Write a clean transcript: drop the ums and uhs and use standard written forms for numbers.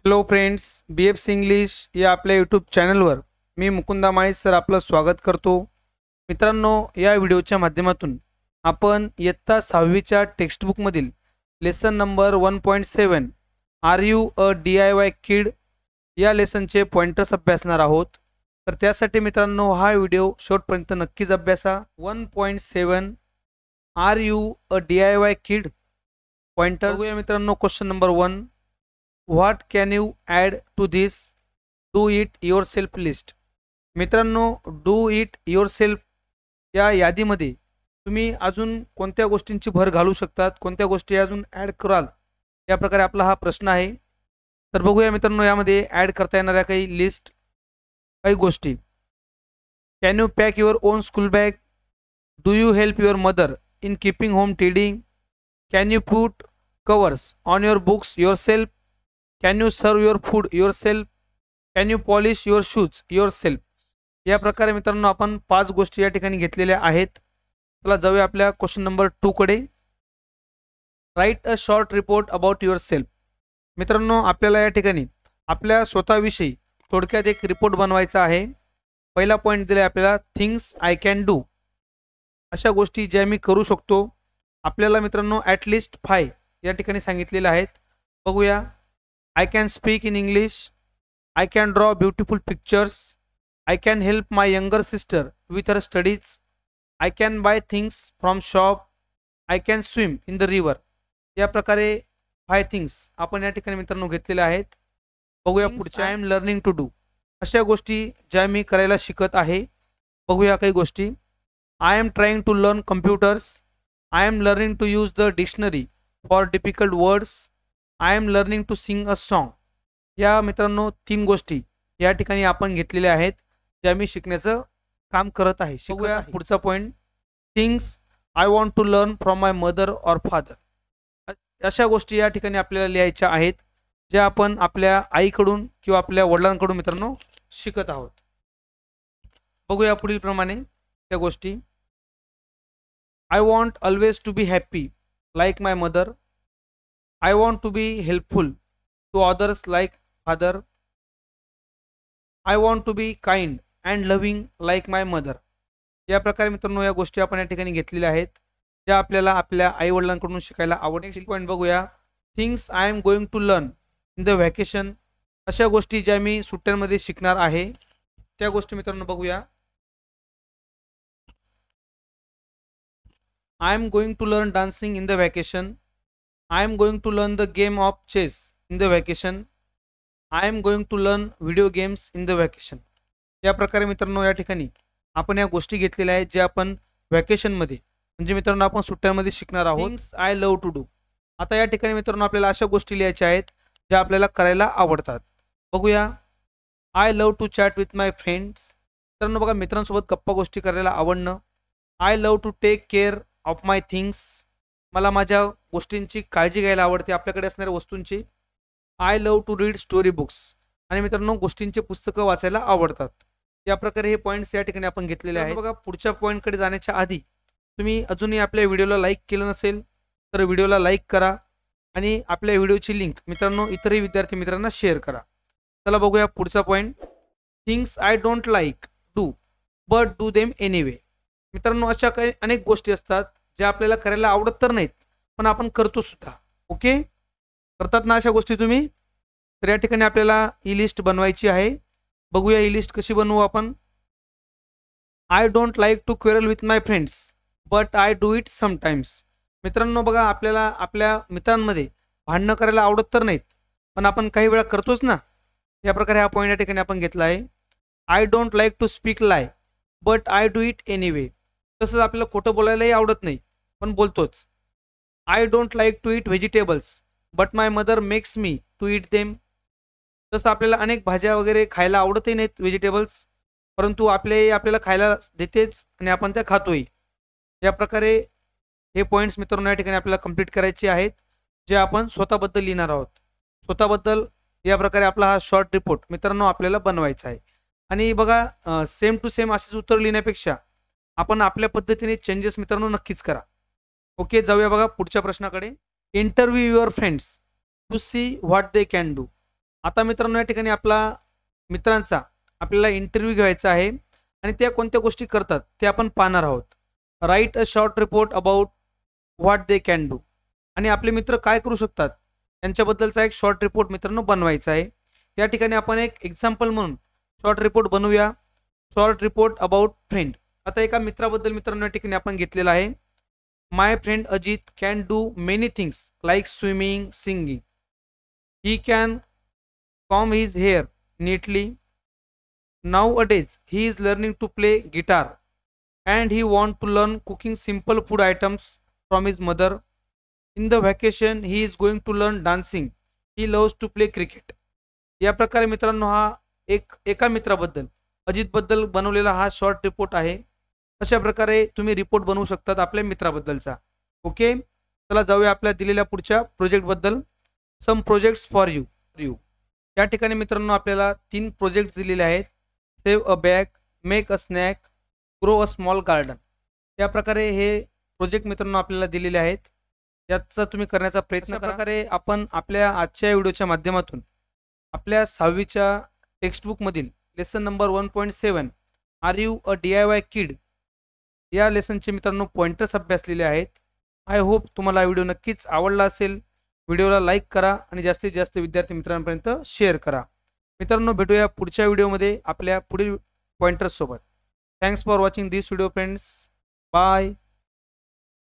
Hello friends, BFC English या आपल्या YouTube चॅनलवर मी मुकुंदा माळी सर आपलं स्वागत करतो. मित्रांनो, या व्हिडिओच्या माध्यमातून आपण इयत्ता 6वीच्या टेक्स्टबुकमधील lesson number 1.7 are you a DIY kid या लेसनचे पॉइंटर्स अभ्यासणार आहोत. तर त्यासाठी मित्रांनो हा व्हिडिओ शेवटपर्यंत नक्कीच अभ्यासा. 1.7 are you a DIY kid pointers. बघूया मित्रांनो, question number 1, what can you add to this do it yourself list. मित्रांनो, डू इट युअर सेल्फ या यादीमध्ये तुम्ही अजून कोणत्या गोष्टींची भर घालू शकतात, कोणत्या गोष्टी अजून ॲड कराल, या प्रकारे आपला हा प्रश्न आहे. तर बघूया मित्रांनो, यामध्ये ॲड करता येणाऱ्या काही लिस्ट, काही गोष्टी. Can you pack your on school bag. Do you help your mother in keeping home tiding. Can you put covers on your books your self. Can you serve your food your self. Can you polish your shoes your self. या प्रकारे मित्रांनो आपण 5 गोष्टी या ठिकाणी घेतलेल्या आहेत. चला जाऊया आपल्या क्वेश्चन नंबर 2 कडे. Right a short report about your self. मित्रांनो, आपल्याला या ठिकाणी आपल्या स्वतःविषयी थोडक्यात एक रिपोर्ट बनवायचा आहे. पहिला पॉईंट दिला आपल्याला, थिंग्स आय कॅन डू. अशा गोष्टी ज्या मी करू शकतो. आपल्याला मित्रांनो ॲटलिस्ट 5 या ठिकाणी सांगितलेल्या आहेत. बघूया. I can speak in English. I can draw beautiful pictures. I can help my younger sister with her studies. I can buy things from shop. I can swim in the river. या प्रकारे 5 things आपण या ठिकाणी मित्रांनो घेतलेल्या आहेत. बघूया पुढच्या. I am learning to do. अशा गोष्टी ज्या मी करायला शिकत आहे. बघूया काही गोष्टी. I am trying to learn computers. I am learning to use the dictionary for difficult words. I am learning to sing a song. या मित्रांनो 3 गोष्टी या ठिकाणी आपण घेतलेल्या आहेत, ज्या मी शिकण्याचं काम करत आहे. बघूया पुढचा point. Things I want to learn from my mother or father. अशा गोष्टी या ठिकाणी आपल्याला लिहायच्या आहेत, ज्या आपण आपल्या आईकडून किंवा आपल्या वडिलांकडून मित्रांनो शिकत आहोत. बघूया पुढील प्रमाणे त्या गोष्टी. I want always to be happy like my mother. I want to be helpful to others like father. I want to be kind and loving like my mother. या प्रकारे मित्रांनो या गोष्टी आपण या ठिकाणी घेतलेल्या आहेत, ज्या आपल्याला आपल्या आई वडिलांकडून शिकायला आवडेल. नेक्स्ट पॉईंट बघूया. Things I am going to learn in the vacation. अशा गोष्टी ज्या मी सुट्ट्यांमध्ये शिकणार आहे, त्या गोष्टी मित्रांनो बघूया. I am going to learn dancing in the vacation. I am going to learn the game of chess in the vacation. I am going to learn video games in the vacation. या प्रकारे मित्रांनो या ठिकाणी आपण या गोष्टी घेतलेल्या आहेत, ज्या आपण व्हॅकेशनमध्ये म्हणजे मित्रांनो आपण सुट्ट्यांमध्ये शिकणार आहोत. Things I love to do. आता या ठिकाणी मित्रांनो आपल्याला अशा गोष्टी लिहायच्या आहेत, ज्या आपल्याला करायला आवडतात. बघूया. I love to chat with my friends. मित्रांनो बघा, मित्रांसोबत गप्पा गोष्टी करायला आवडणं. I love to take care of my things. मला माझ्या गोष्टींची काळजी घ्यायला आवडते, आपल्याकडे असणाऱ्या वस्तूंची. I love to read story books. आणि मित्रांनो गोष्टींचे पुस्तकं वाचायला आवडतात. या प्रकारे हे पॉईंट्स या ठिकाणी आपण घेतलेले आहेत. बघा, पुढच्या पॉईंटकडे जाण्याच्या आधी तुम्ही अजूनही आपल्या व्हिडिओला लाईक केलं नसेल तर व्हिडिओला लाईक करा आणि आपल्या व्हिडिओची लिंक मित्रांनो इतरही विद्यार्थी मित्रांना शेअर करा. चला बघूया पुढचा point. Things I don't like do but do them anyway. मित्रांनो अशा काही अनेक गोष्टी असतात, ज्या आपल्याला करायला आवडत तर नाहीत, पण आपण करतो सुद्धा. ओके, करतात ना अशा गोष्टी तुम्ही. तर या ठिकाणी आपल्याला ही लिस्ट बनवायची आहे. बघूया ही लिस्ट कशी बनवू आपण. I don't like to quarrel with my friends but I do it sometimes. मित्रांनो बघा, आपल्याला आपल्या मित्रांमध्ये भांडणं करायला आवडत तर नाहीत, पण आपण काही वेळा करतोच ना. या प्रकारे हा पॉईंट या ठिकाणी आपण घेतला आहे. I don't like to speak lie but I do it anyway. तसंच आपल्याला खोटं बोलायलाही आवडत नाही, पण बोलतोच. I don't like to eat vegetables but my mother makes me to eat them. तसं आपल्याला अनेक भाज्या वगैरे खायला आवडतही नाहीत व्हेजिटेबल्स, परंतु आपल्याला खायला देतेच आणि आपण त्या खातोही. या प्रकारे हे पॉईंट्स मित्रांनो या ठिकाणी आपल्याला कंप्लीट करायचे आहेत, जे आपण स्वतःबद्दल लिहिणार आहोत. स्वतःबद्दल या प्रकारे आपला हा शॉर्ट रिपोर्ट मित्रांनो आपल्याला बनवायचा आहे. आणि बघा, सेम टू सेम असेच उत्तर लिहिण्यापेक्षा आपण आपल्या पद्धतीने चेंजेस मित्रांनो नक्कीच करा. ओके, जाऊया बघा पुढच्या प्रश्नाकडे. Interview your friends to see what they can do. आता मित्रांनो या ठिकाणी आपला मित्रांचा आपल्याला इंटरव्ह्यू घ्यायचा आहे आणि त्या कोणत्या गोष्टी करतात ते आपण पाहणार आहोत. Right a short report about what they can do. आणि आपले मित्र काय करू शकतात यांच्याबद्दलचा एक शॉर्ट रिपोर्ट मित्रांनो बनवायचा आहे. या ठिकाणी आपण एक एक्झाम्पल म्हणून शॉर्ट रिपोर्ट बनवूया. Short report about friend. आता एका मित्राबद्दल मित्रांनो या ठिकाणी आपण घेतलेला आहे. My friend Ajit can do many things like swimming, singing. He can comb his hair neatly. Nowadays he is learning to play guitar and he want to learn cooking simple food items from his mother. In the vacation he is going to learn dancing. He loves to play cricket. या प्रकारे मित्रांनो हा एका मित्राबद्दल अजितबद्दल बनवलेला हा short report आहे. अशा प्रकारे तुम्ही रिपोर्ट बनवू शकतात आपल्या मित्राबद्दलचा. ओके, चला जाऊया आपल्या दिलेल्या पुढच्या प्रोजेक्टबद्दल. Some projects for you. या ठिकाणी मित्रांनो आपल्याला 3 प्रोजेक्ट दिलेले आहेत. Save a bag, make a snack, grow a small garden. या प्रकारे हे प्रोजेक्ट मित्रांनो आपल्याला दिलेले आहेत. याचा तुम्ही करण्याचा प्रयत्न करा. प्रकारे आपण आपल्या आजच्या व्हिडिओच्या माध्यमातून आपल्या 6वीच्या टेक्स्टबुकमधील lesson number 1.7 are you a DIY kid या लेसनचे मित्रांनो पॉइंटर्स अभ्यासलेले आहेत. आय होप तुम्हाला हा व्हिडिओ नक्कीच आवडला असेल. व्हिडिओला लाईक करा आणि जास्तीत जास्त विद्यार्थी मित्रांपर्यंत शेअर करा. मित्रांनो भेटूया पुढच्या व्हिडिओमध्ये आपल्या पुढील पॉइंटर्स सोबत. Thanks for watching this video friends. Bye.